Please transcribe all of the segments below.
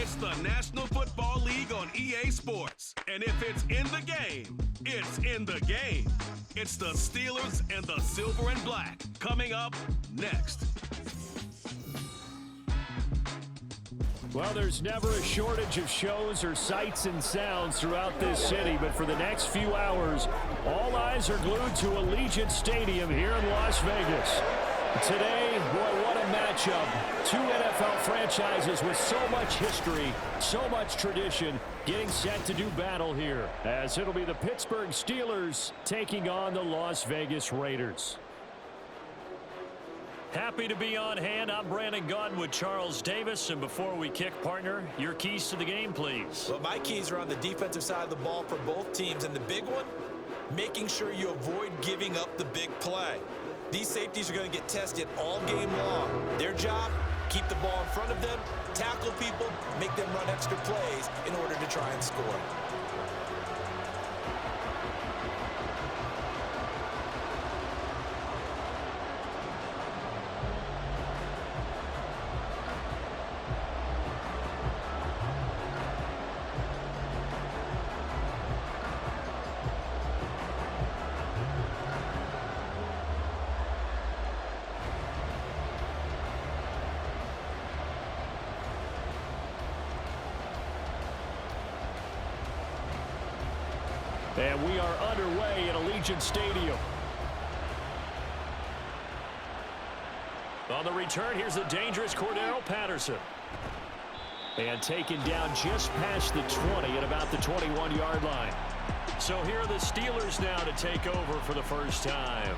It's the National Football League on EA Sports. And if it's in the game, it's in the game. It's the Steelers and the Silver and Black coming up next. Well, there's never a shortage of shows or sights and sounds throughout this city, but for the next few hours, all eyes are glued to Allegiant Stadium here in Las Vegas. Today, boy, what a matchup. Two NFL franchises with so much history, so much tradition, getting set to do battle here, as it'll be the Pittsburgh Steelers taking on the Las Vegas Raiders. Happy to be on hand. I'm Brandon Gaudin with Charles Davis. And before we kick, partner, your keys to the game, please. Well, my keys are on the defensive side of the ball for both teams. And the big one, making sure you avoid giving up the big play. These safeties are going to get tested all game long. Their job, keep the ball in front of them, tackle people, make them run extra plays in order to try and score. And we are underway at Allegiant Stadium. On the return, here's the dangerous Cordero Patterson. And taken down just past the 20 at about the 21-yard line. So here are the Steelers now to take over for the first time.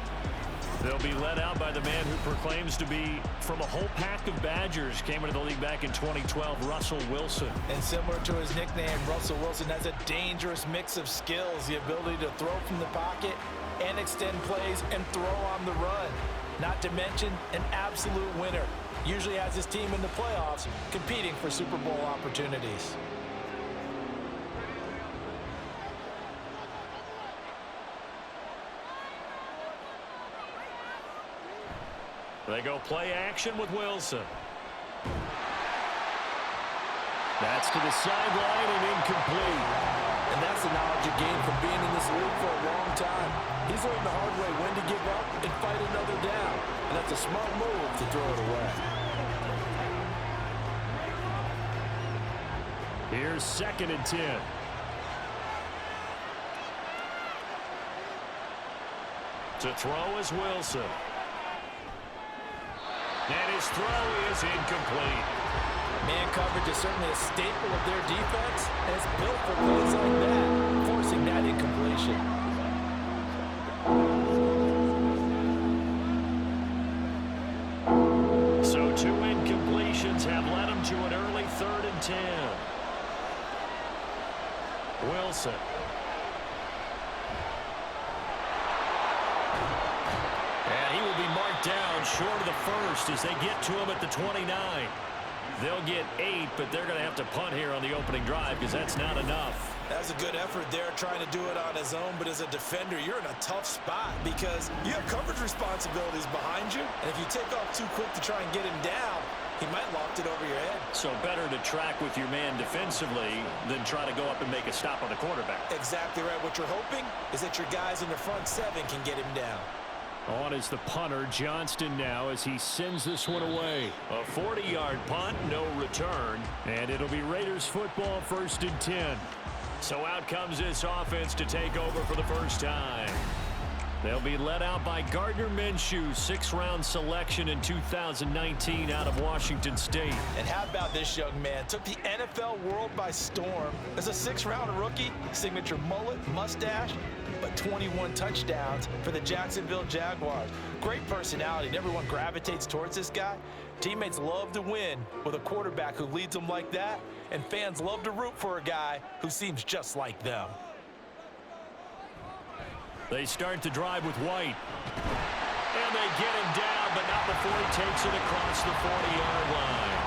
They'll be led out by the man who proclaims to be from a whole pack of Badgers. Came into the league back in 2012, Russell Wilson. And similar to his nickname, Russell Wilson has a dangerous mix of skills. The ability to throw from the pocket and extend plays and throw on the run. Not to mention an absolute winner. Usually has his team in the playoffs competing for Super Bowl opportunities. They go play action with Wilson. That's to the sideline and incomplete. And that's the knowledge you gain from being in this league for a long time. He's learned the hard way when to give up and fight another down. And that's a smart move to throw it away. Here's 2nd and 10. To throw is Wilson. And his throw is incomplete. Man coverage is certainly a staple of their defense, and it's built for plays like that, forcing that incompletion. So 2 incompletions have led him to an early 3rd and 10. Wilson. And he will be marked down short of the first as they get to him at the 29. They'll get 8, but they're going to have to punt here on the opening drive because that's not enough. That's a good effort there, trying to do it on his own, but as a defender, you're in a tough spot because you have coverage responsibilities behind you, and if you take off too quick to try and get him down, he might loft it over your head. So better to track with your man defensively than try to go up and make a stop on the quarterback. Exactly right. What you're hoping is that your guys in the front 7 can get him down. On is the punter, Johnston, now as he sends this one away. A 40-yard punt, no return, and it'll be Raiders football, 1st and 10. So out comes this offense to take over for the first time. They'll be led out by Gardner Minshew, 6th-round selection in 2019 out of Washington State. And how about this young man? Took the NFL world by storm. As a 6th-round rookie, signature mullet, mustache, but 21 touchdowns for the Jacksonville Jaguars. Great personality, and everyone gravitates towards this guy. Teammates love to win with a quarterback who leads them like that, and fans love to root for a guy who seems just like them. They start the drive with White. And they get him down, but not before he takes it across the 40-yard line.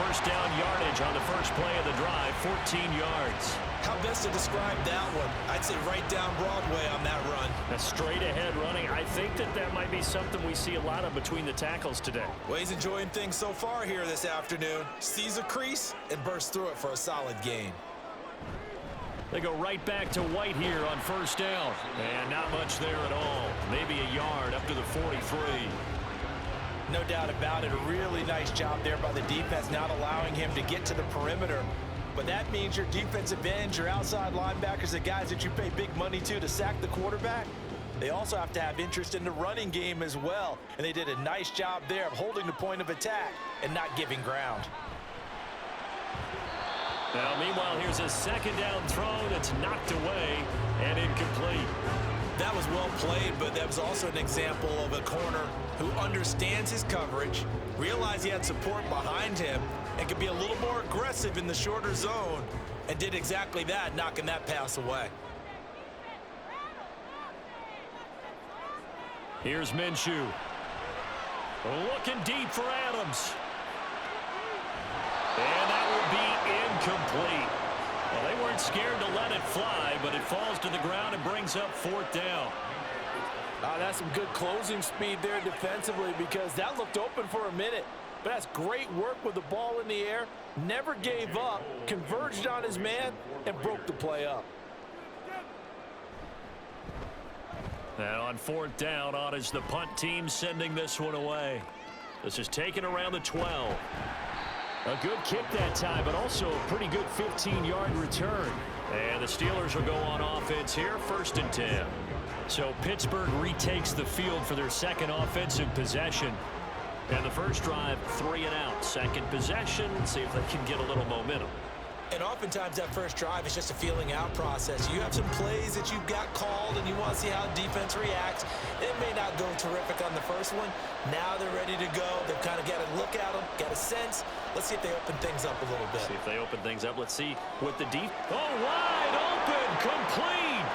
first down yardage on the first play of the drive, 14 yards. How best to describe that one? I'd say right down Broadway on that run. A straight ahead running. I think that might be something we see a lot of between the tackles today. Well, he's enjoying things so far here this afternoon. Sees a crease and bursts through it for a solid gain. They go right back to White here on first down. And not much there at all. Maybe a yard up to the 43. No doubt about it. A really nice job there by the defense, not allowing him to get to the perimeter. But that means your defensive ends, your outside linebackers, the guys that you pay big money to sack the quarterback, they also have to have interest in the running game as well. And they did a nice job there of holding the point of attack and not giving ground. Now, meanwhile, here's a second down throw that's knocked away and incomplete. That was well played, but that was also an example of a corner who understands his coverage, realized he had support behind him, and could be a little more aggressive in the shorter zone, and did exactly that, knocking that pass away. Here's Minshew. Looking deep for Adams. And that will be incomplete. Well, they weren't scared to let it fly, but it falls to the ground and brings up fourth down. That's some good closing speed there defensively, because that looked open for a minute. But that's great work with the ball in the air. Never gave up, converged on his man, and broke the play up. Now on fourth down, on is the punt team sending this one away. This is taken around the 12. A good kick that time, but also a pretty good 15-yard return. And the Steelers will go on offense here, 1st and 10. So Pittsburgh retakes the field for their second offensive possession. And the first drive, 3 and out. Second possession, see if they can get a little momentum. And oftentimes that first drive is just a feeling out process. You have some plays that you've got called and you want to see how defense reacts. It may not go terrific on the first one. Now they're ready to go. They've kind of got a look at them, got a sense. Let's see if they open things up a little bit. See if they open things up. Let's see with the deep. Oh, wide open, complete.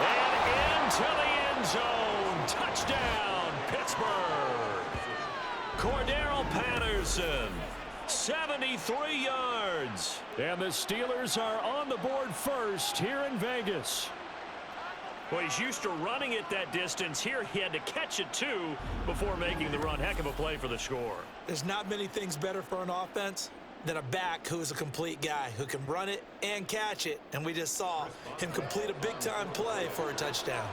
And into the end zone. Touchdown, Pittsburgh. Cordero Patterson. 73 yards. And the Steelers are on the board first here in Vegas. Well, he's used to running it that distance. Here he had to catch it, too, before making the run. Heck of a play for the score. There's not many things better for an offense than a back who's a complete guy who can run it and catch it. And we just saw him complete a big-time play for a touchdown.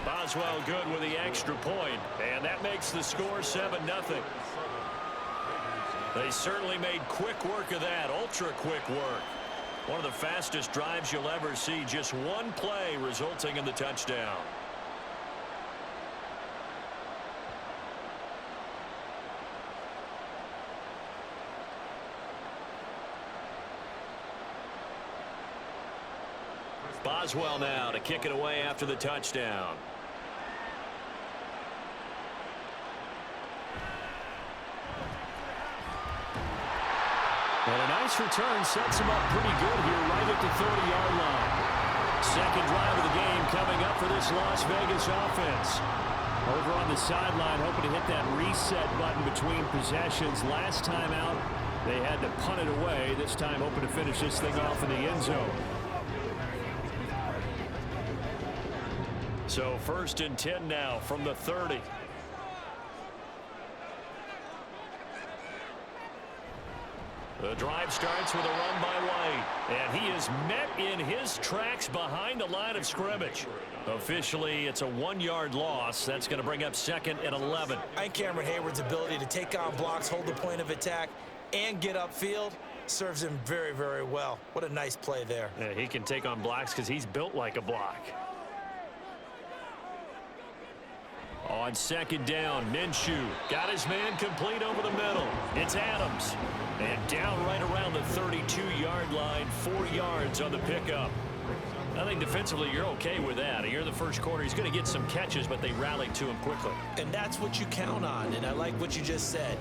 Boswell good with the extra point, and that makes the score 7-0. They certainly made quick work of that, ultra-quick work. One of the fastest drives you'll ever see, just one play resulting in the touchdown. Boswell now to kick it away after the touchdown. And a nice return sets him up pretty good here right at the 30-yard line. Second drive of the game coming up for this Las Vegas offense. Over on the sideline, hoping to hit that reset button between possessions. Last time out, they had to punt it away. This time hoping to finish this thing off in the end zone. So 1st and 10 now from the 30. The drive starts with a run by White. And he is met in his tracks behind the line of scrimmage. Officially, it's a 1-yard loss. That's going to bring up 2nd and 11. I think Cameron Hayward's ability to take on blocks, hold the point of attack, and get upfield serves him very, very well. What a nice play there. Yeah, he can take on blocks because he's built like a block. On second down, Minshew got his man complete over the middle. It's Adams. And down right around the 32-yard line, 4 yards on the pickup. I think defensively you're okay with that. Here in the first quarter, he's going to get some catches, but they rallied to him quickly. And that's what you count on, and I like what you just said.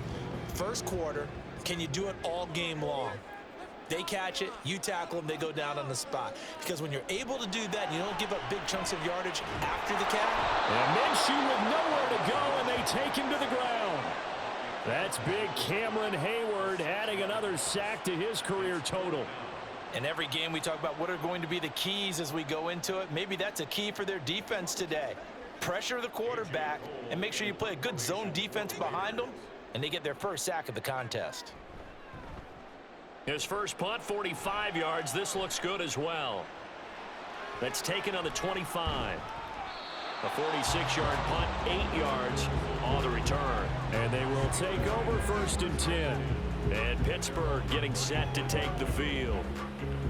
First quarter, can you do it all game long? They catch it, you tackle them, they go down on the spot. Because when you're able to do that, you don't give up big chunks of yardage after the catch. And Minshew with nowhere to go, and they take him to the ground. That's big Cameron Hayward adding another sack to his career total. In every game we talk about what are going to be the keys as we go into it. Maybe that's a key for their defense today. Pressure the quarterback and make sure you play a good zone defense behind them, and they get their first sack of the contest. His first punt, 45 yards. This looks good as well. That's taken on the 25. A 46-yard punt, 8 yards on the return. And they will take over 1st and 10. And Pittsburgh getting set to take the field.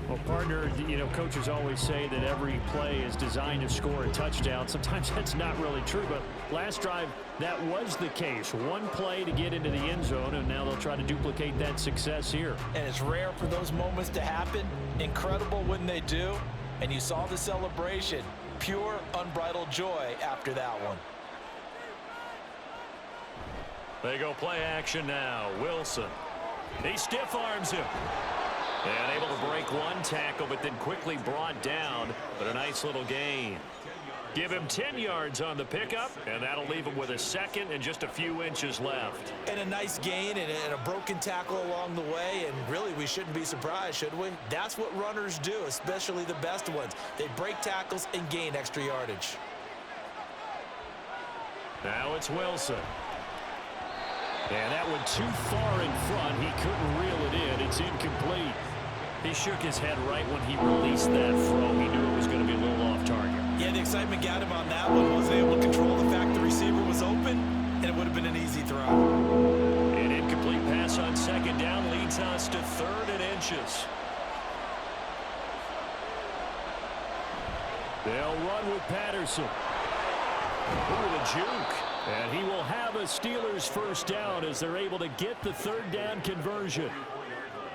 Well, partner, coaches always say that every play is designed to score a touchdown. Sometimes that's not really true, but last drive, that was the case. One play to get into the end zone, and now they'll try to duplicate that success here. And it's rare for those moments to happen. Incredible when they do. And you saw the celebration. Pure, unbridled joy after that one. They go play action now. Wilson. He stiff arms him. And able to break one tackle, but then quickly brought down. But a nice little gain. Give him 10 yards on the pickup, and that'll leave him with a second and just a few inches left. And a nice gain and a broken tackle along the way, and really we shouldn't be surprised, should we? That's what runners do, especially the best ones. They break tackles and gain extra yardage. Now it's Wilson. And that one too far in front. He couldn't reel it in. It's incomplete. He shook his head right when he released that throw. He knew it was going to be a little off target. Yeah, the excitement got him on that one. Wasn't able to control the fact the receiver was open, and it would have been an easy throw. An incomplete pass on 2nd down leads us to 3rd and inches. They'll run with Patterson. Ooh, the juke. And he will have a Steelers 1st down as they're able to get the 3rd down conversion.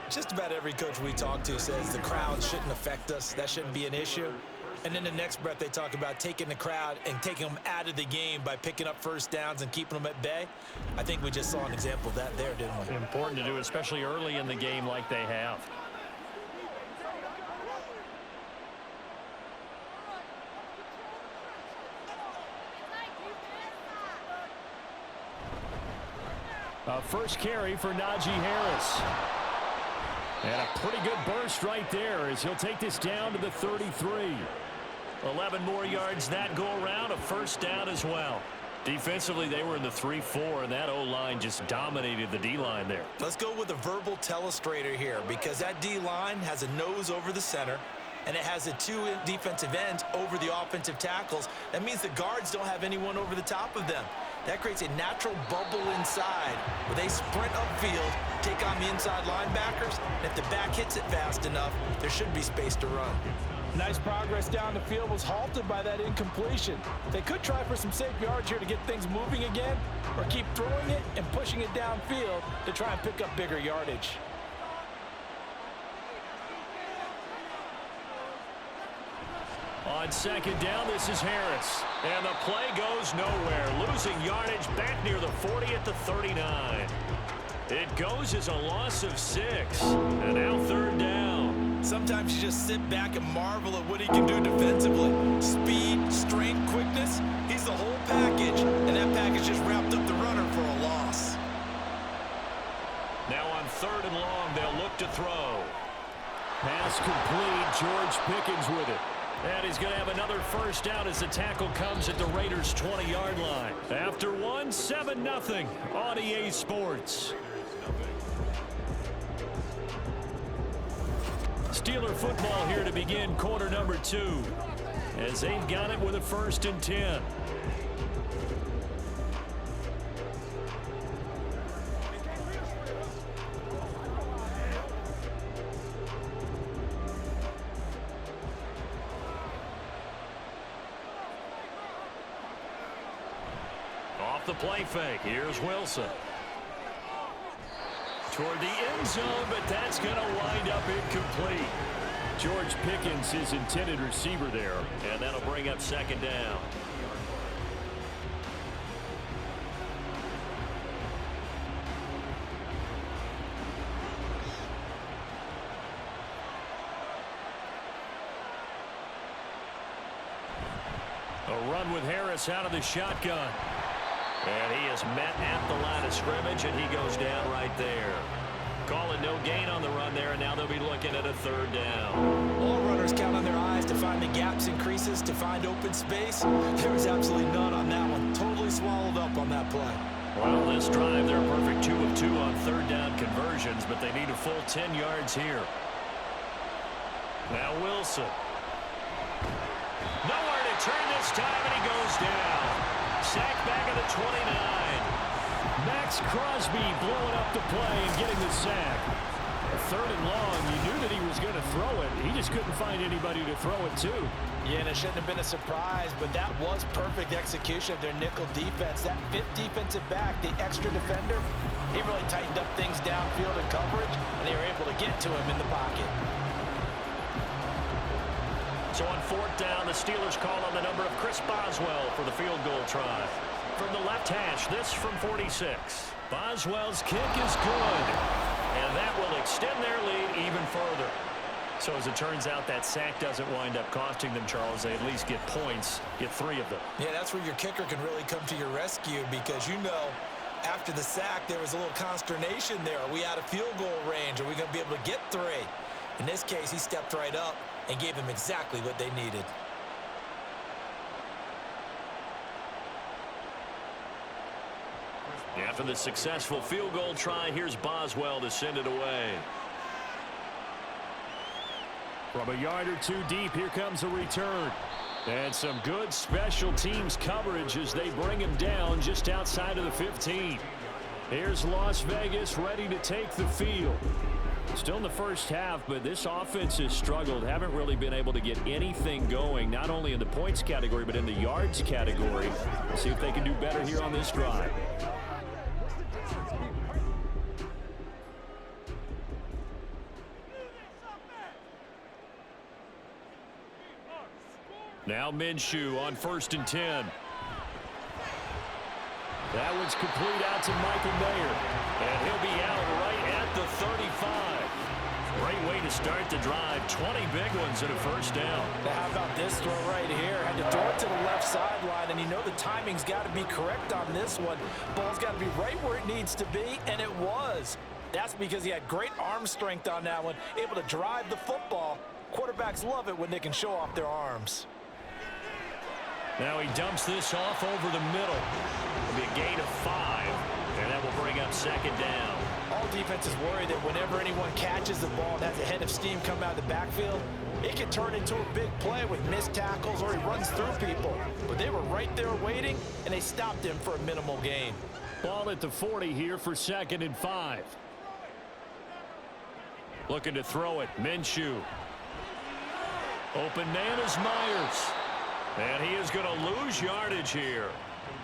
Just about every coach we talk to says the crowd shouldn't affect us. That shouldn't be an issue. And in the next breath, they talk about taking the crowd and taking them out of the game by picking up 1st downs and keeping them at bay. I think we just saw an example of that there, didn't we? Important to do, especially early in the game like they have. First carry for Najee Harris. And a pretty good burst right there as he'll take this down to the 33. 11 more yards that go around, a 1st down as well. Defensively, they were in the 3-4, and that O-line just dominated the D-line there. Let's go with a verbal telestrator here because that D-line has a nose over the center, and it has the 2 defensive ends over the offensive tackles. That means the guards don't have anyone over the top of them. That creates a natural bubble inside where they sprint upfield, take on the inside linebackers, and if the back hits it fast enough, there should be space to run. Nice progress down the field was halted by that incompletion. They could try for some safe yards here to get things moving again, or keep throwing it and pushing it downfield to try and pick up bigger yardage. On 2nd down, this is Harris. And the play goes nowhere. Losing yardage back near the 40 at the 39. It goes as a loss of 6. And now 3rd down. Sometimes you just sit back and marvel at what he can do defensively. Speed, strength, quickness. He's the whole package. And that package just wrapped up the runner for a loss. Now on 3rd and long, they'll look to throw. Pass complete. George Pickens with it. And he's going to have another 1st down as the tackle comes at the Raiders' 20-yard line. After one, 7-0 on EA Sports. Steeler football here to begin quarter number 2 as they've got it with a 1st and 10. Off the play fake, here's Wilson. Toward the end zone, but that's going to wind up incomplete. George Pickens, his intended receiver there, and that'll bring up 2nd down. run with Harris out of the shotgun. And he is met at the line of scrimmage, and he goes down right there. Calling no gain on the run there, and now they'll be looking at a third down. All runners count on their eyes to find the gaps and creases, to find open space. There was absolutely none on that one. Totally swallowed up on that play. Well, this drive, they're a perfect 2 of 2 on third down conversions, but they need a full 10 yards here. Now Wilson. Nowhere to turn this time, and he goes down. Sacked back at the 29. Max Crosby blowing up the play and getting the sack. A third and long, you knew that he was going to throw it. He just couldn't find anybody to throw it to. Yeah, and it shouldn't have been a surprise, but that was perfect execution of their nickel defense. That fifth defensive back, the extra defender, he really tightened up things downfield in coverage, and they were able to get to him in the pocket. So on fourth down, the Steelers call on the number of Chris Boswell for the field goal try. From the left hash, this from 46. Boswell's kick is good, and that will extend their lead even further. So as it turns out, that sack doesn't wind up costing them, Charles. They at least get points, get 3 of them. Yeah, that's where your kicker can really come to your rescue, because you know after the sack there was a little consternation there. Are we out of field goal range? Are we going to be able to get 3? In this case, he stepped right up and gave them exactly what they needed. After the successful field goal try, here's Boswell to send it away. From a yard or 2 deep, here comes a return. And some good special teams coverage as they bring him down just outside of the 15. Here's Las Vegas ready to take the field. Still in the first half, but this offense has struggled. Haven't really been able to get anything going, not only in the points category, but in the yards category. We'll see if they can do better here on this drive. Now Minshew on 1st and 10. That one's complete out to Michael Mayer. And he'll be out right at the 35. Great way to start the drive. 20 big ones and a first down. Now how about this throw right here? Had to throw it to the left sideline, and you know the timing's got to be correct on this one. Ball's got to be right where it needs to be, and it was. That's because he had great arm strength on that one, able to drive the football. Quarterbacks love it when they can show off their arms. Now he dumps this off over the middle. It'll be a gain of 5, and that will bring up 2nd down. All defenses worry that whenever anyone catches the ball and has a head of steam come out of the backfield, it can turn into a big play with missed tackles or he runs through people. But they were right there waiting, and they stopped him for a minimal gain. Ball at the 40 here for 2nd and 5. Looking to throw it, Minshew. Open man is Myers. And he is going to lose yardage here.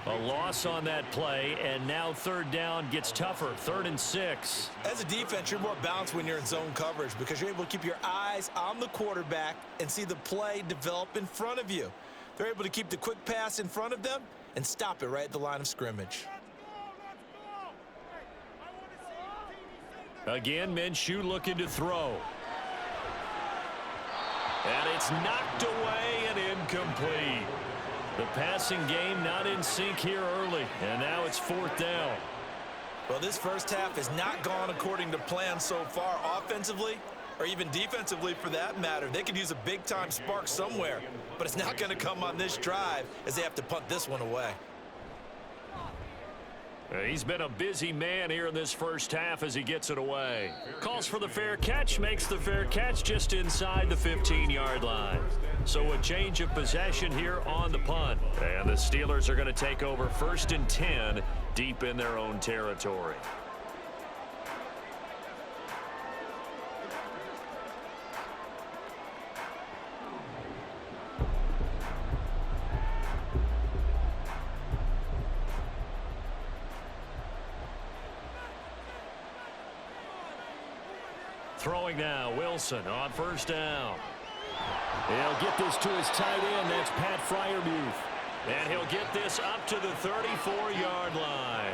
A loss on that play, and now 3rd down gets tougher. 3rd and 6. As a defense, you're more balanced when you're in zone coverage because you're able to keep your eyes on the quarterback and see the play develop in front of you. They're able to keep the quick pass in front of them and stop it right at the line of scrimmage. Again, Minshew looking to throw. And it's knocked away and incomplete. The passing game not in sync here early, and now it's 4th down. Well, this first half has not gone according to plan so far offensively, or even defensively for that matter. They could use a big-time spark somewhere, but it's not going to come on this drive as they have to punt this one away. He's been a busy man here in this first half as he gets it away. Calls for the fair catch, makes the fair catch just inside the 15-yard line. So a change of possession here on the punt. And the Steelers are going to take over 1st and 10 deep in their own territory. Throwing now, Wilson on 1st down. He'll get this to his tight end. That's Pat Freiermuth. And he'll get this up to the 34-yard line.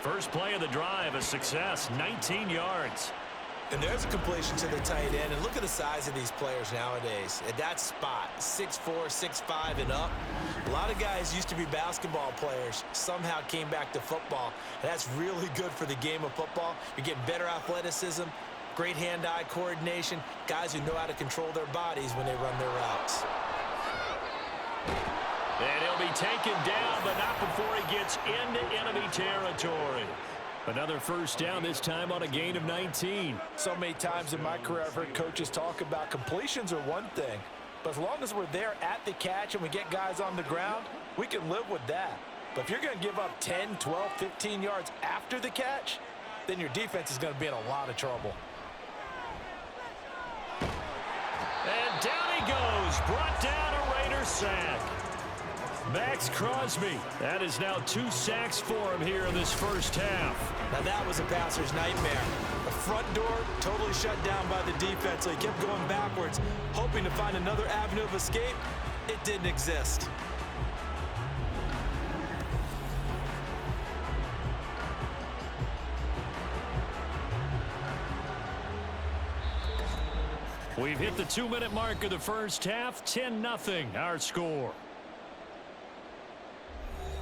First play of the drive, a success, 19 yards. And there's a completion to the tight end. And look at the size of these players nowadays. At that spot, 6'4", 6'5", and up. A lot of guys used to be basketball players, somehow came back to football. And that's really good for the game of football. You're getting better athleticism, great hand-eye coordination, guys who know how to control their bodies when they run their routes. And he'll be taken down, but not before he gets into enemy territory. Another first down, this time on a gain of 19. So many times in my career, I've heard coaches talk about completions are one thing. But as long as we're there at the catch and we get guys on the ground, we can live with that. But if you're going to give up 10, 12, 15 yards after the catch, then your defense is going to be in a lot of trouble. And down he goes, brought down a Raider sack. Max Crosby, that is now 2 sacks for him here in this first half. Now that was a passer's nightmare. The front door totally shut down by the defense, so he kept going backwards, hoping to find another avenue of escape. It didn't exist. We've hit the 2-minute mark of the first half, 10-0 our score.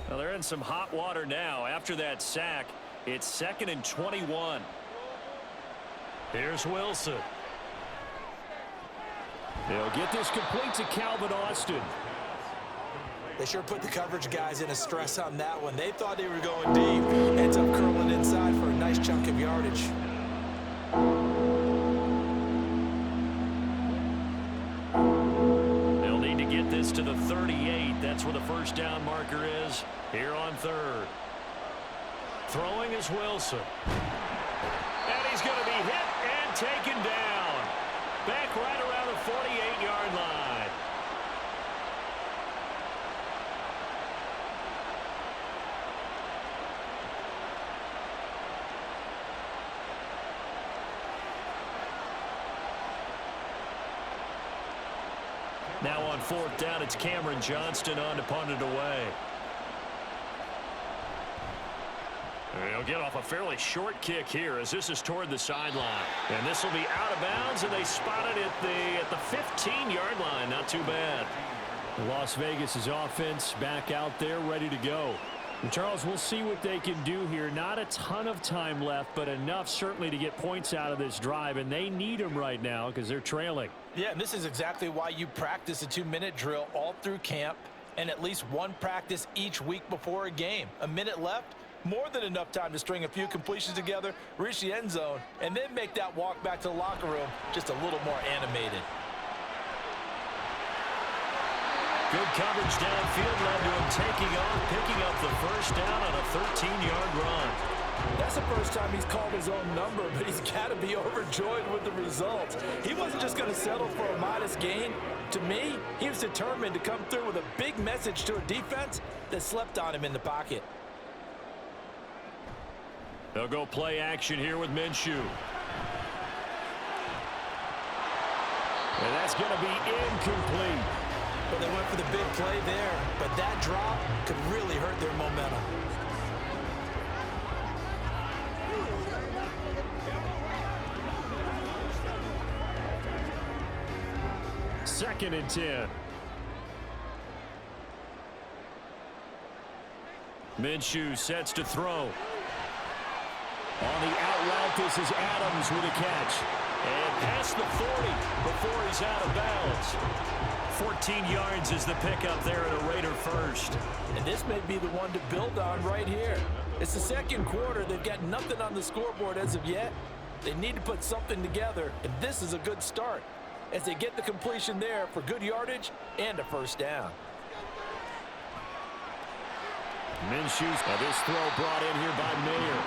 Well, they're in some hot water now. After that sack, it's 2nd and 21. Here's Wilson. They'll get this complete to Calvin Austin. They sure put the coverage guys in a stress on that one. They thought they were going deep. Ends up curling inside for a nice chunk of yardage. They'll need to get this to the 38. That's where the first down marker is here on 3rd. Throwing is Wilson. And he's going to be hit and taken down. Back right around the 48-yard line. Now on 4th down, it's Cameron Johnston on to punt it away. They'll get off a fairly short kick here as this is toward the sideline. And this will be out of bounds, and they spot it at the 15-yard line. Not too bad. Las Vegas' offense back out there ready to go. And Charles, we'll see what they can do here. Not a ton of time left, but enough certainly to get points out of this drive, and they need them right now because they're trailing. Yeah, and this is exactly why you practice a 2-minute drill all through camp and at least one practice each week before a game. A minute left, more than enough time to string a few completions together, reach the end zone, and then make that walk back to the locker room just a little more animated. Good coverage downfield led to him taking off, picking up the first down on a 13-yard run. That's the first time he's called his own number, but he's got to be overjoyed with the results. He wasn't just going to settle for a modest gain. To me, he was determined to come through with a big message to a defense that slept on him in the pocket. They'll go play action here with Minshew. And that's going to be incomplete. Well, they went for the big play there, but that drop could really hurt their momentum. Second and 10. Minshew sets to throw. On the out route, this is Adams with a catch. And past the 40 before he's out of bounds. 14 yards is the pickup there at a Raider first. And this may be the one to build on right here. It's the second quarter. They've got nothing on the scoreboard as of yet. They need to put something together, and this is a good start as they get the completion there for good yardage and a first down. Minshew's this throw brought in here by Mayer.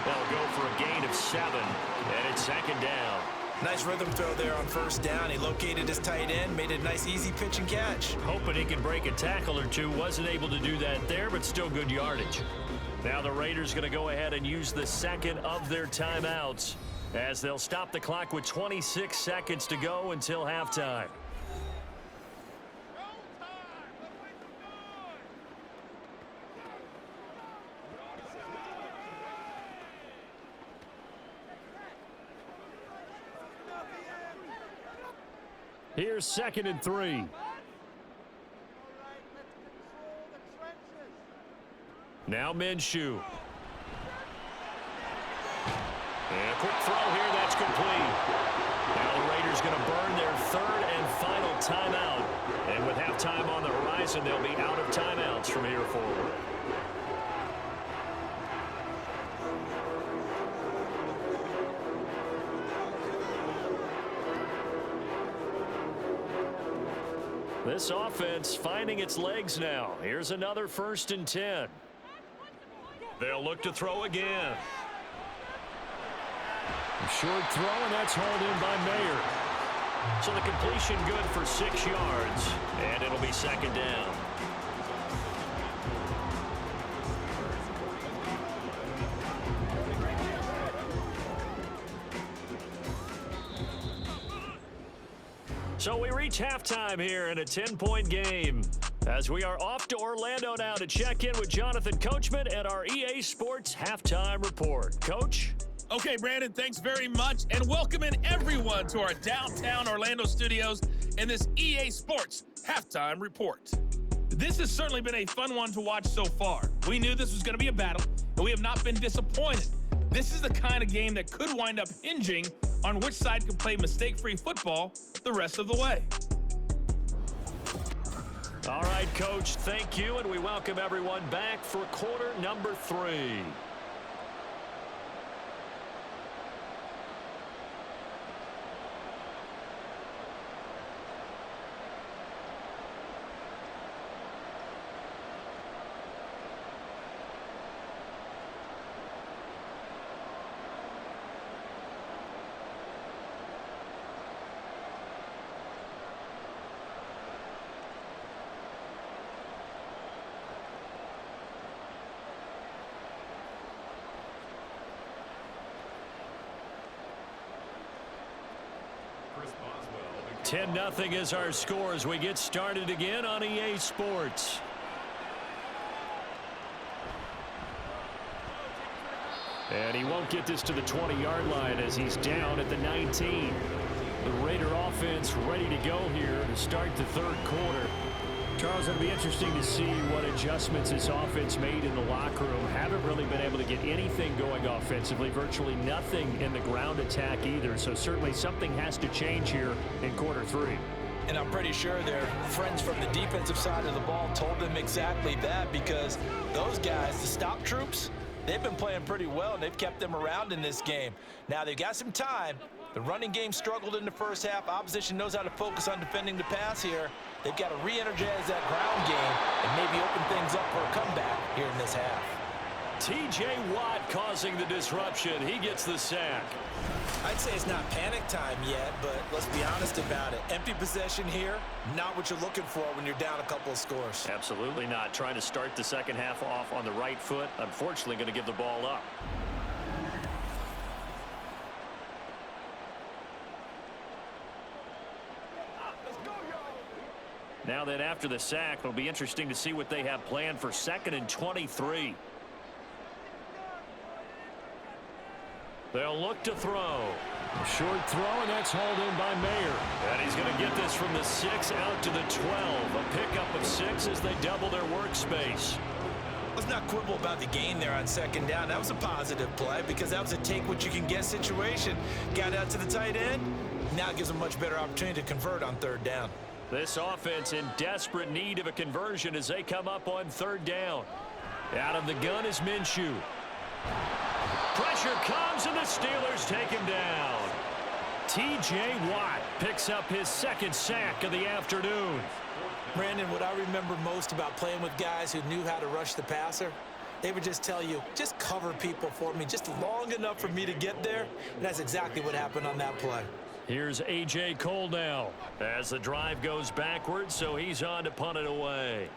They'll go for a gain of 7, and it's second down. Nice rhythm throw there on first down. He located his tight end, made a nice easy pitch and catch. Hoping he can break a tackle or two. Wasn't able to do that there, but still good yardage. Now the Raiders going to go ahead and use the second of their timeouts as they'll stop the clock with 26 seconds to go until halftime. Here's 2nd and 3. Now Minshew. And a quick throw here, that's complete. Now the Raiders going to burn their 3rd and final timeout. And with halftime on the horizon, they'll be out of timeouts from here forward. This offense finding its legs now. Here's another 1st and 10. They'll look to throw again. A short throw, and that's hauled in by Mayer. So the completion good for 6 yards, and it'll be 2nd down. So we reach halftime here in a 10-point game as we are off to Orlando now to check in with Jonathan Coachman at our EA Sports Halftime Report. Coach? Okay, Brandon, thanks very much, and welcome in everyone to our downtown Orlando studios in this EA Sports Halftime Report. This has certainly been a fun one to watch so far. We knew this was going to be a battle, and we have not been disappointed. This is the kind of game that could wind up hinging on which side can play mistake-free football the rest of the way. All right, Coach, thank you, and we welcome everyone back for quarter number 3. Ten 10-0 is our score as we get started again on EA Sports. And he won't get this to the 20-yard line as he's down at the 19. The Raider offense ready to go here to start the 3rd quarter. Charles, it'll be interesting to see what adjustments this offense made in the locker room. Haven't really been able to get anything going offensively, virtually nothing in the ground attack either. So certainly something has to change here in quarter 3. And I'm pretty sure their friends from the defensive side of the ball told them exactly that, because those guys, the stop troops, they've been playing pretty well, and they've kept them around in this game. Now they've got some time. The running game struggled in the first half. Opposition knows how to focus on defending the pass here. They've got to re-energize that ground game and maybe open things up for a comeback here in this half. T.J. Watt causing the disruption. He gets the sack. I'd say it's not panic time yet, but let's be honest about it. Empty possession here, not what you're looking for when you're down a couple of scores. Absolutely not. Trying to start the second half off on the right foot. Unfortunately, going to give the ball up. Now then, after the sack, it'll be interesting to see what they have planned for 2nd and 23. They'll look to throw. A short throw, and that's hauled in by Mayer. And he's going to get this from the 6 out to the 12. A pickup of 6 as they double their workspace. Let's not quibble about the gain there on 2nd down. That was a positive play because that was a take-what-you-can-get situation. Got out to the tight end. Now it gives them a much better opportunity to convert on 3rd down. This offense in desperate need of a conversion as they come up on 3rd down. Out of the gun is Minshew. Pressure comes, and the Steelers take him down. T.J. Watt picks up his 2nd sack of the afternoon. Brandon, what I remember most about playing with guys who knew how to rush the passer, they would just tell you, just cover people for me just long enough for me to get there. And that's exactly what happened on that play. Here's A.J. Cole now as the drive goes backwards, so he's on to punt it away.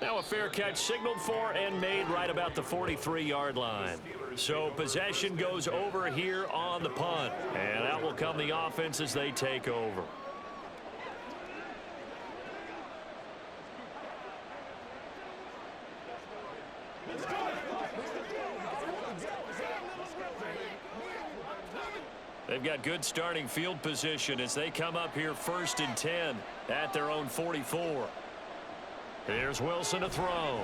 Now a fair catch signaled for and made right about the 43-yard line. So possession goes over here on the punt, and out will come the offense as they take over. They've got good starting field position as they come up here 1st and 10 at their own 44. Here's Wilson to throw.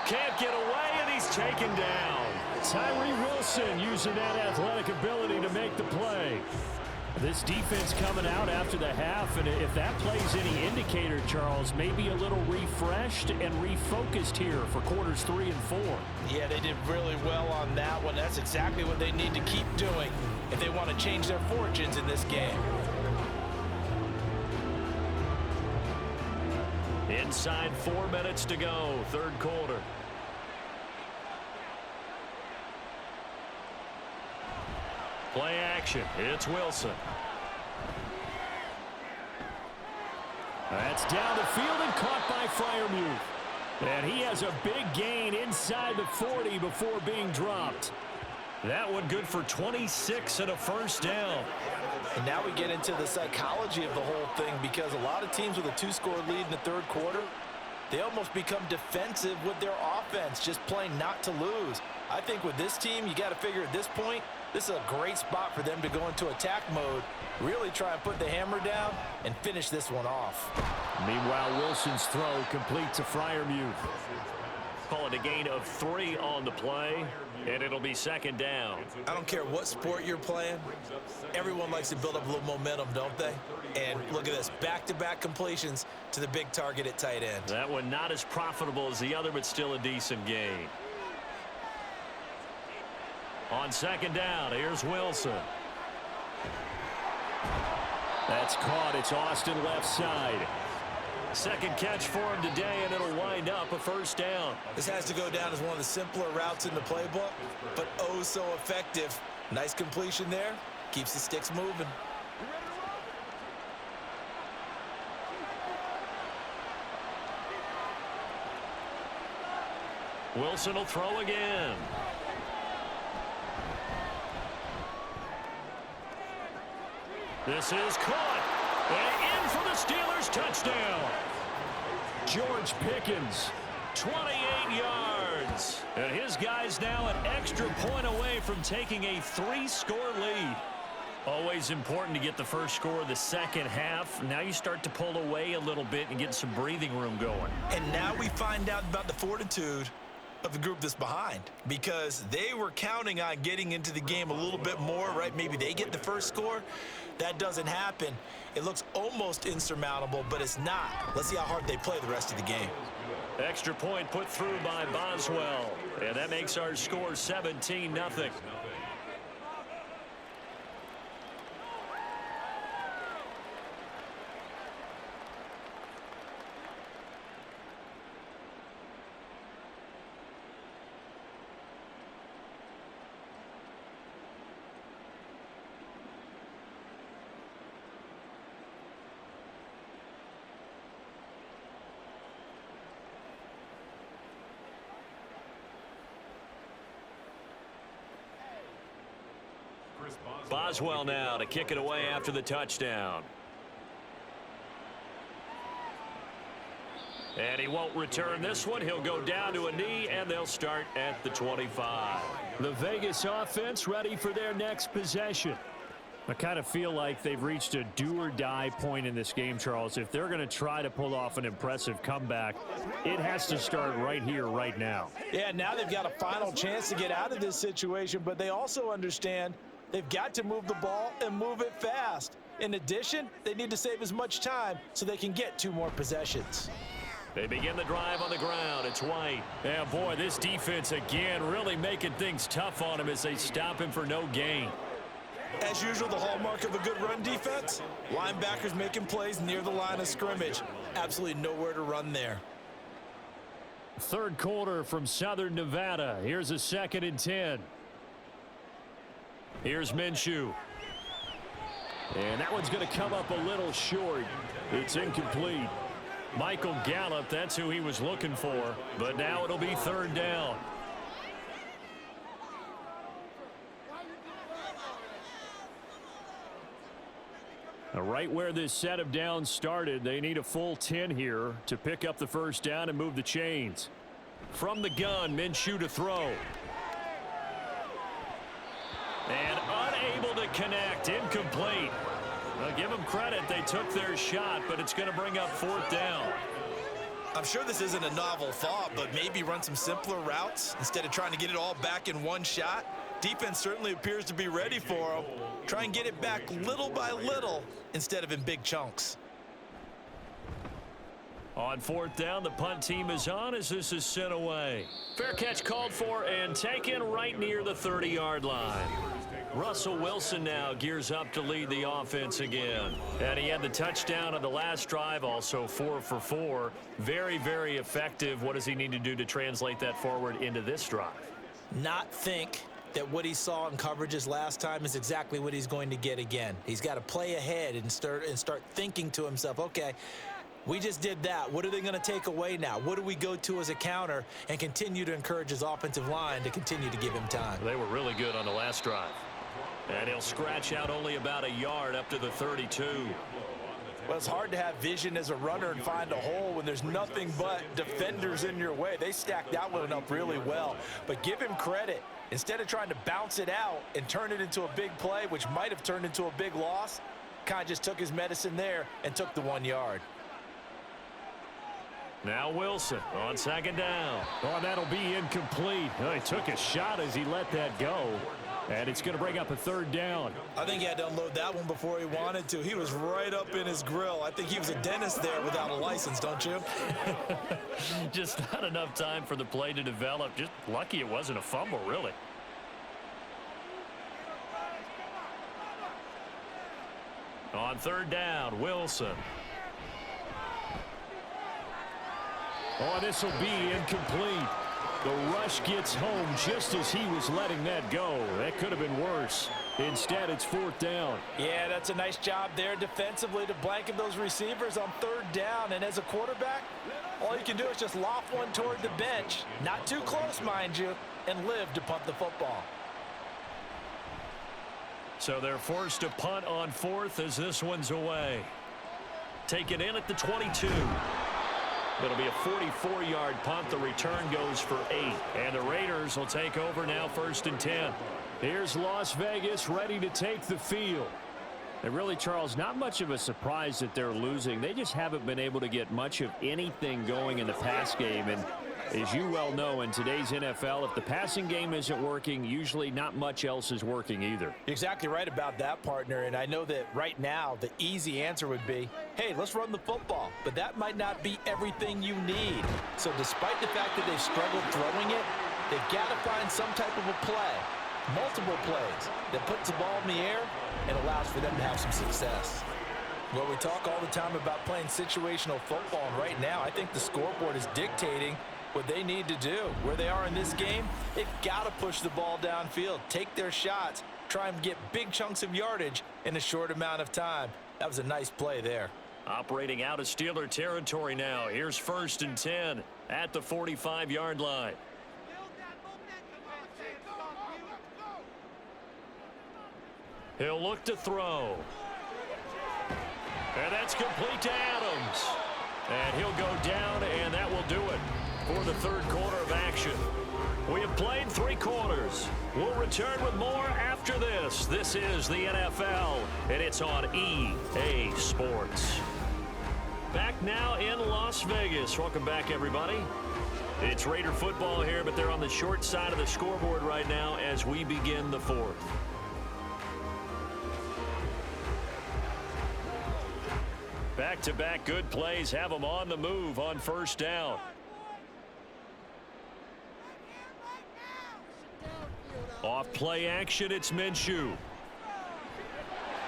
Can't get away, and he's taken down. Tyree Wilson using that athletic ability to make the play. This defense coming out after the half, and if that plays any indicator, Charles, maybe a little refreshed and refocused here for quarters 3 and 4. Yeah, they did really well on that one. That's exactly what they need to keep doing if they want to change their fortunes in this game. Inside 4 minutes to go, 3rd quarter. Play action. It's Wilson. That's down the field and caught by Freiermuth. And he has a big gain inside the 40 before being dropped. That one good for 26 and a 1st down. And now we get into the psychology of the whole thing, because a lot of teams with a 2-score lead in the 3rd quarter, they almost become defensive with their offense, just playing not to lose. I think with this team, you got to figure at this point, this is a great spot for them to go into attack mode, really try and put the hammer down and finish this one off. Meanwhile, Wilson's throw complete to Freiermuth. Call it a gain of 3 on the play, and it'll be 2nd down. I don't care what sport you're playing. Everyone likes to build up a little momentum, don't they? And look at this, back-to-back completions to the big target at tight end. That one not as profitable as the other, but still a decent gain. On 2nd down, here's Wilson. That's caught. It's Austin left side. 2nd catch for him today, and it'll wind up a 1st down. This has to go down as one of the simpler routes in the playbook, but oh so effective. Nice completion there. Keeps the sticks moving. Wilson will throw again. This is caught. And in for the Steelers touchdown. George Pickens, 28 yards. And his guy's now an extra point away from taking a 3-score lead. Always important to get the first score of the second half. Now you start to pull away a little bit and get some breathing room going. And now we find out about the fortitude of the group that's behind, because they were counting on getting into the game a little bit more, right? Maybe they get the first score. That doesn't happen. It looks almost insurmountable, but it's not. Let's see how hard they play the rest of the game. Extra point put through by Boswell, and that makes our score 17-0. Boswell now to kick it away after the touchdown. And he won't return this one. He'll go down to a knee, and they'll start at the 25. The Vegas offense ready for their next possession. I kind of feel like they've reached a do-or-die point in this game, Charles. If they're going to try to pull off an impressive comeback, it has to start right here, right now. Yeah, now they've got a final chance to get out of this situation, but they also understand they've got to move the ball and move it fast. In addition, they need to save as much time so they can get 2 more possessions. They begin the drive on the ground. It's White. Yeah, boy, this defense again really making things tough on him as they stop him for no gain. As usual, the hallmark of a good run defense, linebackers making plays near the line of scrimmage. Absolutely nowhere to run there. 3rd quarter from Southern Nevada. Here's a 2nd and 10. Here's Minshew. And that one's going to come up a little short. It's incomplete. Michael Gallup, that's who he was looking for. But now it'll be 3rd down. Right where this set of downs started, they need a full 10 here to pick up the 1st down and move the chains. From the gun, Minshew to throw. And unable to connect. Incomplete. Well, give them credit. They took their shot, but it's going to bring up 4th down. I'm sure this isn't a novel thought, but maybe run some simpler routes instead of trying to get it all back in one shot. Defense certainly appears to be ready for them. Try and get it back little by little instead of in big chunks. On 4th down, the punt team is on as this is sent away. Fair catch called for and taken right near the 30-yard line. Russell Wilson now gears up to lead the offense again. And he had the touchdown on the last drive, also 4 for 4. Very, very effective. What does he need to do to translate that forward into this drive? Not think that what he saw in coverages last time is exactly what he's going to get again. He's got to play ahead and start thinking to himself, okay, we just did that. What are they going to take away now? What do we go to as a counter? And continue to encourage his offensive line to continue to give him time. They were really good on the last drive. And he'll scratch out only about a yard up to the 32. Well, it's hard to have vision as a runner and find a hole when there's nothing but defenders in your way. They stacked that one up really well. But give him credit. Instead of trying to bounce it out and turn it into a big play, which might have turned into a big loss, kind of just took his medicine there and took the 1 yard. Now Wilson on 2nd down. Oh, that'll be incomplete. Oh, he took a shot as he let that go. And it's going to bring up a 3rd down. I think he had to unload that one before he wanted to. He was right up in his grill. I think he was a dentist there without a license, don't you? Just not enough time for the play to develop. Just lucky it wasn't a fumble, really. On 3rd down, Wilson. Oh, this will be incomplete. The rush gets home just as he was letting that go. That could have been worse. Instead, it's 4th down. Yeah, that's a nice job there defensively to blanket those receivers on 3rd down. And as a quarterback, all you can do is just loft one toward the bench. Not too close, mind you, and live to punt the football. So they're forced to punt on 4th as this one's away. Take it in at the 22. It'll be a 44-yard punt. The return goes for 8. And the Raiders will take over now 1st and 10. Here's Las Vegas ready to take the field. And really, Charles, not much of a surprise that they're losing. They just haven't been able to get much of anything going in the pass game. And as you well know, in today's NFL, if the passing game isn't working, usually not much else is working either. You're exactly right about that, partner. And I know that right now the easy answer would be, hey, let's run the football. But that might not be everything you need. So despite the fact that they've struggled throwing it, they've got to find some type of a play, multiple plays, that puts the ball in the air and allows for them to have some success. Well, we talk all the time about playing situational football, and right now I think the scoreboard is dictating what they need to do. Where they are in this game, they've got to push the ball downfield, take their shots, try and get big chunks of yardage in a short amount of time. That was a nice play there. Operating out of Steeler territory now. Here's 1st and 10 at the 45-yard line. He'll look to throw. And that's complete to Adams. And he'll go down, and that will do it for the 3rd quarter of action. We have played 3 quarters. We'll return with more after this. This is the NFL, and it's on EA Sports. Back now in Las Vegas. Welcome back, everybody. It's Raider football here, but they're on the short side of the scoreboard right now as we begin the 4th. Back-to-back good plays have them on the move on 1st down. Off play action, it's Minshew.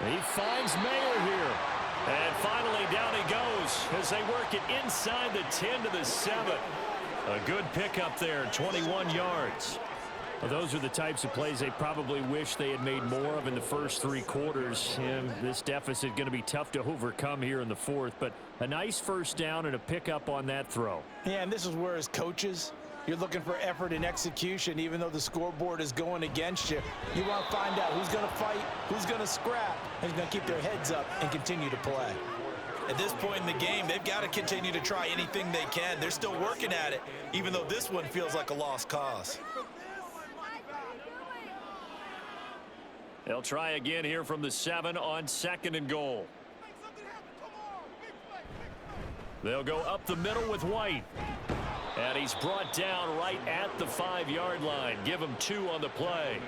He finds Mayer here. And finally down he goes as they work it inside the 10 to the 7. A good pickup there, 21 yards. Well, those are the types of plays they probably wish they had made more of in the first 3 quarters. And this deficit going to be tough to overcome here in the 4th. But a nice 1st down and a pickup on that throw. Yeah, and this is where as coaches, you're looking for effort and execution. Even though the scoreboard is going against you, you want to find out who's going to fight, who's going to scrap, and who's going to keep their heads up and continue to play. At this point in the game, they've got to continue to try anything they can. They're still working at it, even though this one feels like a lost cause. They'll try again here from the 7 on 2nd and goal. They'll go up the middle with White. And he's brought down right at the 5-yard line. Give him 2 on the play.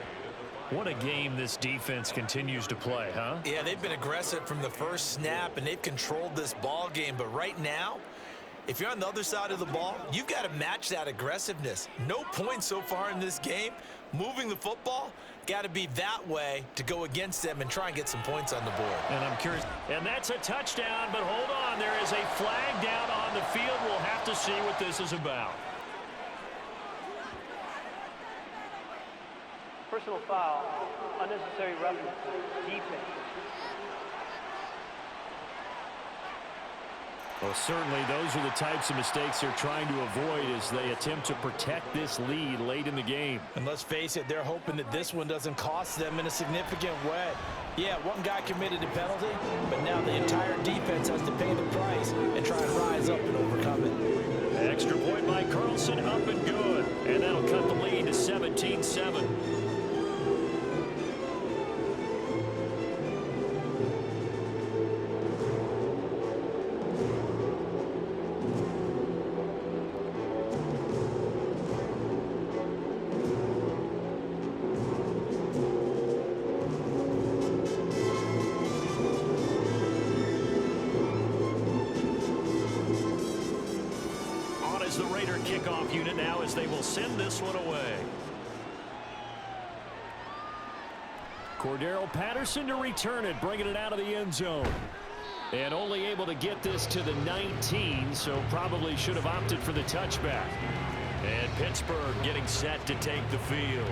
What a game this defense continues to play, huh? Yeah, they've been aggressive from the first snap, and they've controlled this ball game. But right now, if you're on the other side of the ball, you've got to match that aggressiveness. No points so far in this game. Moving the football, got to be that way to go against them and try and get some points on the board. And I'm curious. And that's a touchdown, but hold on. There is a flag down on the field. We'll have to see what this is about. Personal foul, unnecessary roughness, defense. Well, certainly those are the types of mistakes they're trying to avoid as they attempt to protect this lead late in the game. And let's face it, they're hoping that this one doesn't cost them in a significant way. Yeah, one guy committed a penalty, but now the entire defense has to pay the price and try and rise up and overcome it. Extra point by Carlson, up and good. And that'll cut the lead to 17-7. The Raider kickoff unit now as they will send this one away. Cordero Patterson to return it, bringing it out of the end zone. And only able to get this to the 19, so probably should have opted for the touchback. And Pittsburgh getting set to take the field.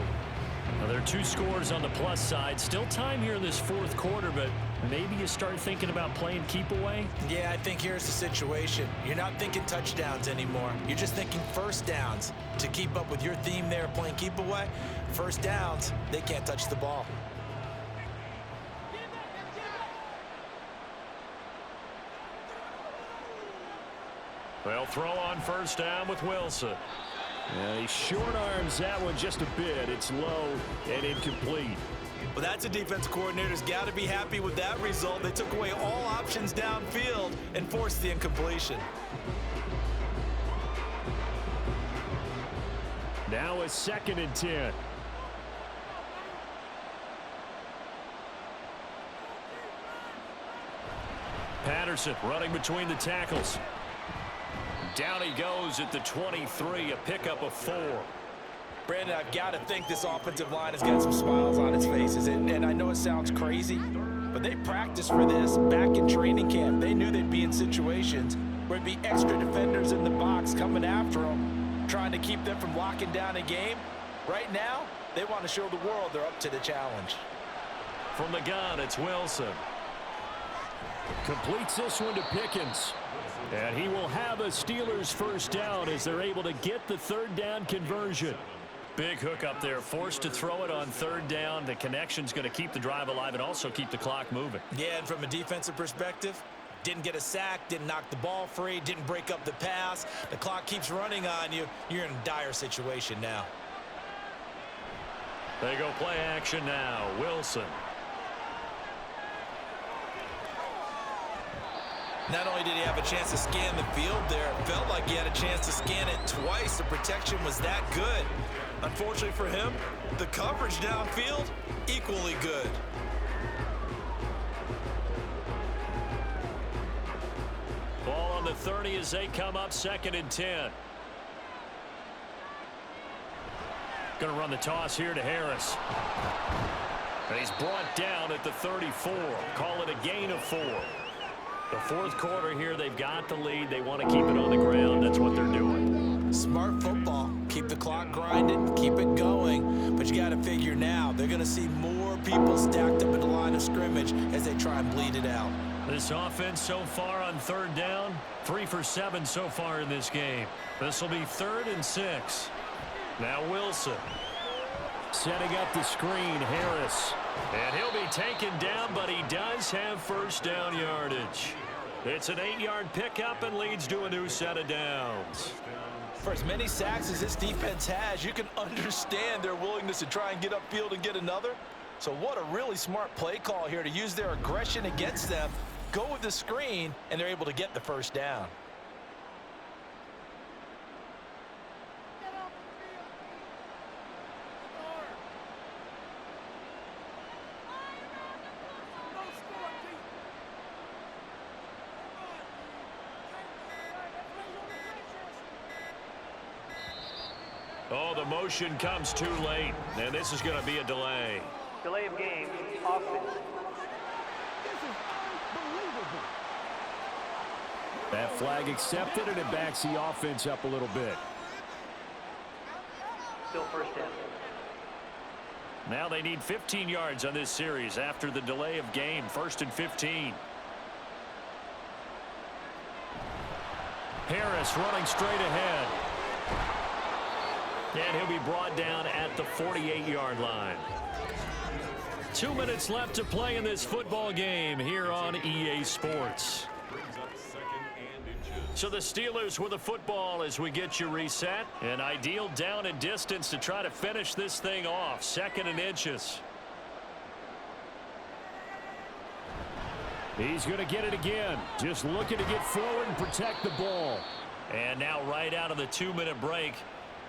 Now, there are 2 scores on the plus side. Still time here in this 4th quarter, but maybe you start thinking about playing keep away? Yeah, I think here's the situation. You're not thinking touchdowns anymore. You're just thinking first downs. To keep up with your theme there, playing keep away, first downs, they can't touch the ball. They'll throw on first down with Wilson. Yeah, he short arms that one just a bit. It's low and incomplete. Well, that's a defense coordinator's got to be happy with that result. They took away all options downfield and forced the incompletion. Now a 2nd and 10. Patterson running between the tackles. Down he goes at the 23, a pickup of 4. Brandon, I've got to think this offensive line has got some smiles on its faces. And I know it sounds crazy, but they practiced for this back in training camp. They knew they'd be in situations where there'd be extra defenders in the box coming after them, trying to keep them from locking down a game. Right now, they want to show the world they're up to the challenge. From the gun, it's Wilson. Completes this one to Pickens. And he will have a Steelers first down as they're able to get the 3rd down conversion. Big hook up there, forced to throw it on 3rd down. The connection's going to keep the drive alive and also keep the clock moving. Yeah, and from a defensive perspective, didn't get a sack, didn't knock the ball free, didn't break up the pass. The clock keeps running on you. You're in a dire situation now. They go play action now. Wilson. Not only did he have a chance to scan the field there, it felt like he had a chance to scan it twice. The protection was that good. Unfortunately for him, the coverage downfield, equally good. Ball on the 30 as they come up 2nd and 10. Going to run the toss here to Harris. And he's brought down at the 34. Call it a gain of 4. The 4th quarter here, they've got the lead. They want to keep it on the ground. That's what they're doing. Smart football. Keep the clock grinding, keep it going. But you got to figure now, they're going to see more people stacked up in the line of scrimmage as they try and bleed it out. This offense so far on 3rd down, 3 for 7 so far in this game. This will be 3rd and 6. Now Wilson. Setting up the screen, Harris. And he'll be taken down, but he does have first down yardage. It's an 8-yard pickup and leads to a new set of downs. For as many sacks as this defense has, you can understand their willingness to try and get upfield and get another. So what a really smart play call here to use their aggression against them, go with the screen, and they're able to get the first down. Oh, the motion comes too late, and this is going to be a delay. Delay of game, offense. That flag accepted, and it backs the offense up a little bit. Still first down. Now they need 15 yards on this series after the delay of game. 1st and 15. Harris running straight ahead. And he'll be brought down at the 48-yard line. 2 minutes left to play in this football game here on EA Sports. So the Steelers with the football as we get you reset. An ideal down and distance to try to finish this thing off. 2nd and inches. He's going to get it again. Just looking to get forward and protect the ball. And now right out of the 2-minute break,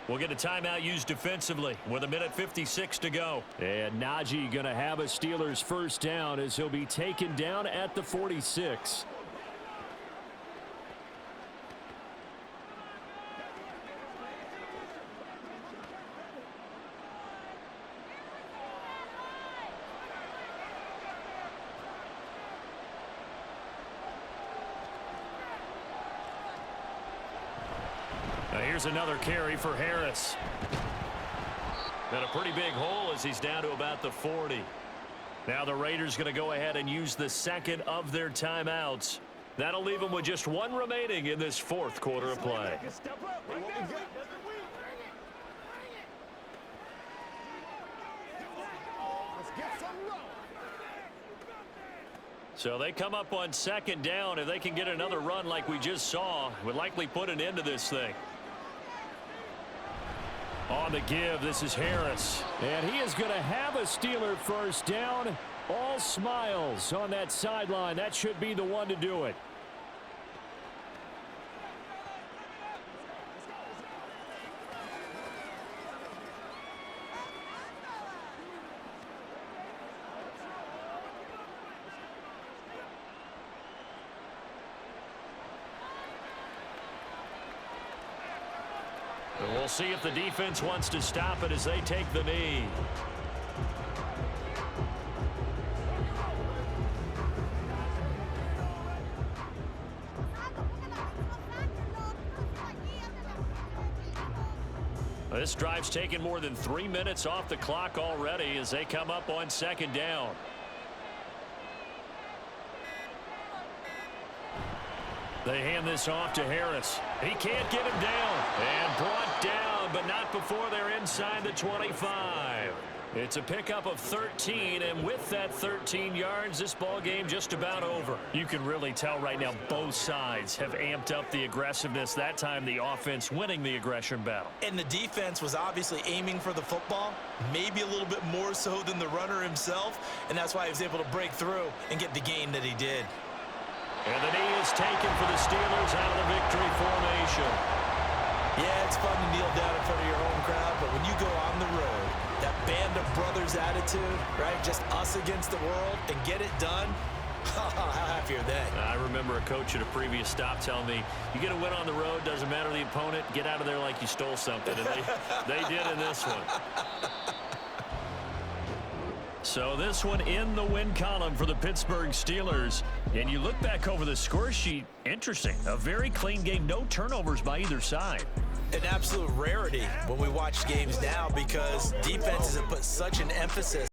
we'll get a timeout used defensively with 1:56 to go. And Najee going to have a Steelers first down as he'll be taken down at the 46. Now here's another carry for Harris. Got a pretty big hole as he's down to about the 40. Now the Raiders going to go ahead and use the 2nd of their timeouts. That'll leave them with just 1 remaining in this 4th quarter of play. So they come up on 2nd down. If they can get another run like we just saw, would likely put an end to this thing. On the give, this is Harris. And he is going to have a Steeler first down. All smiles on that sideline. That should be the one to do it. We'll see if the defense wants to stop it as they take the knee. This drive's taken more than 3 minutes off the clock already as they come up on 2nd down. They hand this off to Harris. He can't get him down. And brought down, but not before they're inside the 25. It's a pickup of 13, and with that 13 yards, this ball game just about over. You can really tell right now both sides have amped up the aggressiveness. That time the offense winning the aggression battle. And the defense was obviously aiming for the football, maybe a little bit more so than the runner himself, and that's why he was able to break through and get the gain that he did. And the knee is taken for the Steelers out of the victory formation. Yeah, it's fun to kneel down in front of your home crowd, but when you go on the road, that band of brothers attitude, right, just us against the world, and get it done, how happy are they? I remember a coach at a previous stop telling me, you get a win on the road, doesn't matter the opponent, get out of there like you stole something. And they did in this one. So this one in the win column for the Pittsburgh Steelers. And you look back over the score sheet, interesting. A very clean game, no turnovers by either side. An absolute rarity when we watch games now because defenses have put such an emphasis